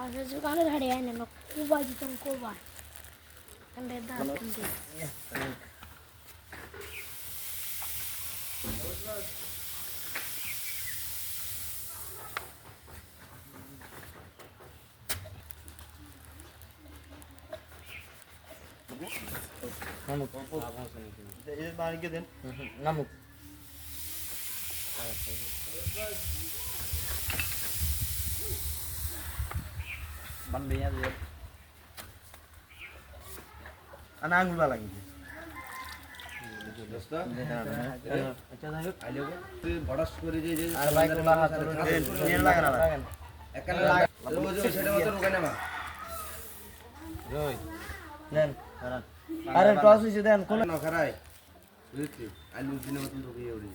Aja kalau hari ini nak kubah di tong kubah, kan beda nanti. Ngamuk. Ini balik ke den. Ngamuk. Bandingnya dia. Anak anggur lagi. দোস্ত আচ্ছা যাই হোক আইলো তুই বড়স করে যে যে আর ভাই কোলা হাত নিয়ে লাগা না লাগান একখানে লাগ সেটা মতো রুকাই না মা রই নেন আরে টস হইছে দেন কোলা না খারাই বুঝলি আলু দিনের মতন ঢুকিয়ে উড়ে